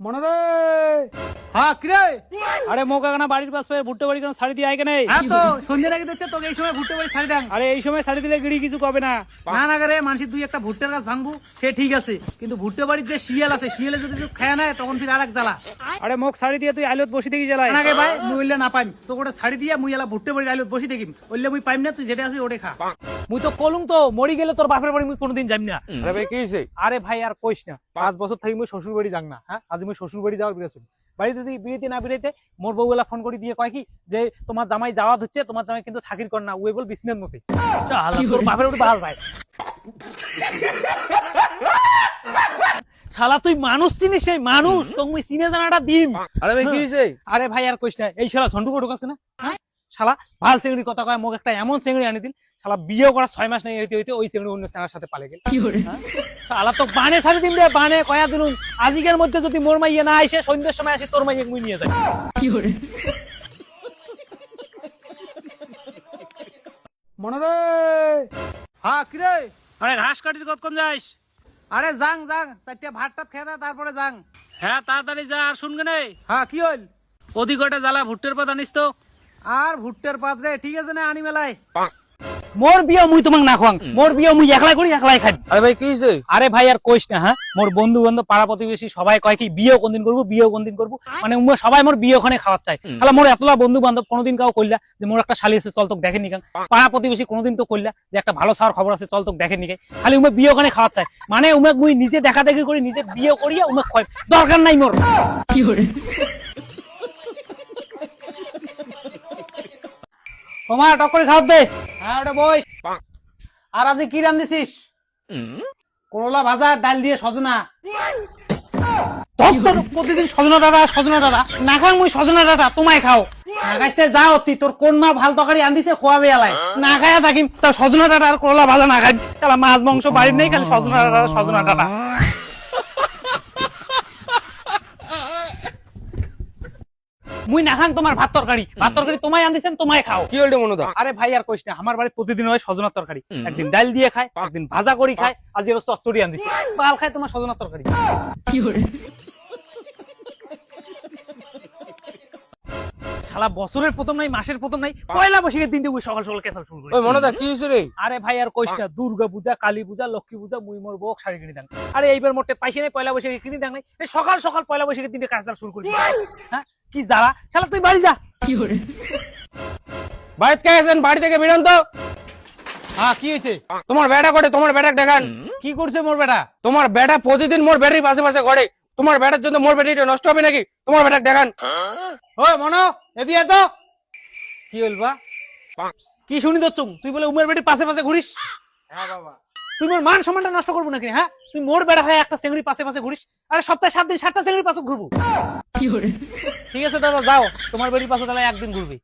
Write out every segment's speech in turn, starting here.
মনে রে হ্যাঁ কিরে? আরে মোক এখানে বাড়ির পাশে ভুট্টো বাড়ি কেন শাড়ি দিয়ে আয় কেন? হ্যাঁ তো সন্ধ্যে নাকি দিচ্ছে তোকে এই সময় ভুট্টে বাড়ি ছাড়ি দেন। আরে এই সময় শাড়ি দিলে গিড়ি কিছু কবে না। না না রে মানুষের দুই একটা ভুট্টের গাছ ভাঙবো সে ঠিক আছে, কিন্তু ভুট্টে বাড়ির যে শিয়াল আছে শিয়ালে যদি তুই খেয়ে নেয় তখন ফির আর এক জ্বালা। আরে মোক শাড়ি দিয়ে তুই আইলত বসে দেখি জ্বালাই না গে ভাই মুই উইলে না পাইম তো গোটা শাড়ি দিয়ে মুই এলা ভুট্টে বাড়ির আইলত বসি দেখিম, ওইলে মুই পাইম না, তুই যেটা আছে ওটা খা। মুই তো কলুম তো মরি গেলে তোর বাপের বাড়ি মুই কোনোদিন যাই না। আরে ভাই কি হইছে? আরে ভাই আর কইস না, 5 বছর থাকি মুই শ্বশুর বাড়ি যাং না। হ্যাঁ আজ মুই শ্বশুর বাড়ি যাওয়ার বিরাজ বাড়িতে যদি বিয়েতে না বিয়েতে মোর বউলা ফোন করে দিয়ে কয় কি যে তোমার জামাই যাওয়া হচ্ছে, তোমার জামাই কিন্তু থাকির কর না, ওই বল বিছনের মতে তোর বাপের বাড়ি ভাল ভাই। শালা তুই মানুষ চিনিস, সেই মানুষ তো মুই চিনে জানাটা দিম। আরে ভাই কি হইছে? আরে ভাই আর কইস না, এই শালা ঝন্টু কোটক আছে না, শালা ভাল চিংড়ি কথা কয়, মোক একটা এমন চিংড়ি আনি দিল, শালা বিয়ে করা 6 মাস নাই হইতে হইতে ওই চিংড়ি অন্য চেনার সাথে পালে গেল। শালা তো বানে ছাড়ি দিম রে, বানে কয়া দিলুম আজিকের মধ্যে যদি মোর মাইয়া না আইসে সন্ধ্যের সময় আসি তোর মাইয়া মুই নিয়ে যাই। মনে রে হ্যাঁ কিরে? আরে ঘাস কাটির কতক্ষণ যাইস? আরে যাং যাং চারটে ভাত টাত খেয়ে দে, তারপরে যাং। হ্যাঁ তাড়াতাড়ি যা, আর শুনগে নে হ্যাঁ কি হইল? ওদিকটা জ্বালা ভুট্টের পাতা নিস তো। আর ভুট্টের পাত্রে ঠিক আছে না আনি মেলায়। মোর বিয়া মুই তোমাক না খাওয়াং, মোর বিয়া মুই একলাই করি একলাই খাই। আরে ভাই কি হইছে? আরে ভাই আর কইস না, হ্যাঁ মোর বন্ধু বান্ধব পাড়া প্রতিবেশী সবাই কয় কি বিয়েও কোনদিন করবো, বিয়েও কোনদিন করবো, মানে সবাই মোর বিয়ে ওখানে খাওয়ার চাই। তাহলে মোর এতলা বন্ধু বান্ধব কোনোদিন কাউ কইলা যে মোর একটা শালি আছে চল তোক দেখেন নিকাং, পাড়া প্রতিবেশী কোনোদিন তো কইলা যে একটা ভালো সার খবর আছে চল তোক দেখেন নিকাই, খালি বিয়ে ওখানে খাওয়ার চাই, মানে মুই নিজে দেখা দেখি করি, নিজে বিয়ে করিয়া খয় দরকার নাই মোর। কি করে তোমার টক করে খাওয়া দে। হ্যাঁ ওটা বই। আর আজ কি রান দিছিস? করলা ভাজা ডাল দিয়ে সজনা। তোর প্রতিদিন সজনা ডাটা না খাং, মুই সজনা ডাটা তোমায় খাও না খাইতে যা অতি, তোর কোন মা ভাল তরকারি আন দিছে খোয়াবে এলাই। না খাইয়া থাকিম, তা সজনা ডাটা আর করলা ভাজা না খাই, তাহলে মাছ মাংস বাড়ির নেই, খালি সজনা ডাটা। মুই না খাং তোমার ভাত তরকারি তোমায় আন দিছেন, তোমায় খাও। কি হইল মনুদা? আরে ভাই আর কইস না, আমার বাড়ি প্রতিদিন হয় সজনা তরকারি, একদিন ডাল দিয়ে খায়, একদিন ভাজা করি খায়, আজ এর চচ্চড়ি আন দিছে, ভাল খায় তোমার সজনা তরকারি। কি করে শালা বছরের প্রথম নাই, মাসের প্রথম নাই, পয়লা বৈশাখের দিনটা ওই সকাল সকাল কেঁচা শুরু করি। ওই মনুদা কি হইছে রে? আরে ভাই আর কইস না, দুর্গা পূজা, কালী পূজা, লক্ষ্মী পূজা মুই মোর বউক শাড়ি কিনে দেন। আরে এইবার মোটে পাইছে নাই, পয়লা বৈশাখে কিনে দেন নাই, এই সকাল সকাল পয়লা বৈশাখের দিনটা কাজ শুরু করি। হ্যাঁ কি জ্বালা, শালা তুই বাড়ি যা। কি করে বাড়িতে কে আছেন? বাড়ি থেকে বেরোন তো। হ্যাঁ কি হয়েছে? তোমার বেটা করে, তোমার বেটা দেখান। কি করছে মোর বেটা? তোমার বেটা প্রতিদিন মোর বেটির পাশে পাশে ঘরে, তোমার বেটার জন্য মোর বেটিটা নষ্ট হবে নাকি? তোমার বেটা দেখান। ওই মনো এদিকে তো। কি বলবা, কি শুনি তো তুই বলে উমের বেটি পাশে পাশে ঘুরিস? হ্যাঁ বাবা। তুই মোর মান সম্মানটা নষ্ট করবো নাকি? হ্যাঁ তুই মোর বেড়া হয় একটা চেংড়ি পাশে পাশে ঘুরিস, আরে সপ্তাহে 7 দিন 7টা চেংড়ির পাশে ঘুরবো। কি করে ঠিক আছে দাদা যাও, তোমার বেটির পাশে তাহলে একদিন ঘুরবি।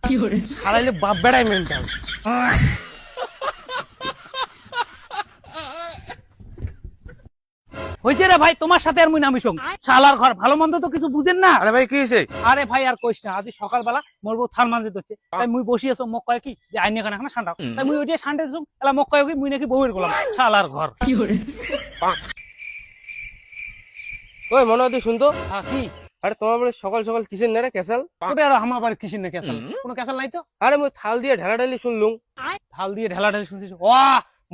কি করে হারাইলে বাপ বেড়াই মেনটাল। হইছে রে ভাই, তোমার সাথে আর মুই নামি সঙ্গ, শালার ঘর ভালো মন্দ তো কিছু বুঝেন না। আরে ভাই কি হইছে? আরে ভাই আর কইস না, আজ সকালবেলা মোর বউ থাল মানতে হচ্ছে, তাই মুই বসি আছো, মোক কয় কি যে আইনে কানা খানা ঠান্ডা, তাই মুই ওইটা ঠান্ডা দিছুম, এলা মোক কয় কি মুই নাকি বউয়ের গোলাম, শালার ঘর। কি করে ওই মনুদা তুই শুনতো? হ্যাঁ কি? আরে তোমার বাড়ি সকাল সকাল কিসের নেড়ে ক্যাসাল? ওটা আর আমার বাড়ির কিসের না ক্যাসাল, কোনো ক্যাসাল নাই তো। আরে মুই থাল দিয়ে ঢেলা ঢালি শুনলুম। থাল দিয়ে ঢেলা ঢেলা শুনছিস? ও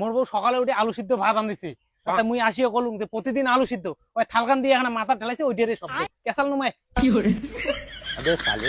মোর বউ সকালে উঠে আলু সিদ্ধ ভাত আন দিছে, তাই মুই আসিও কলুম যে প্রতিদিন আলু সিদ্ধ, ওই থালকান দিয়ে এখানে মাথা ঢেলাইছে, ওইটারে শব্দ ক্যাসাল নুমায়। কি করে আরে তালে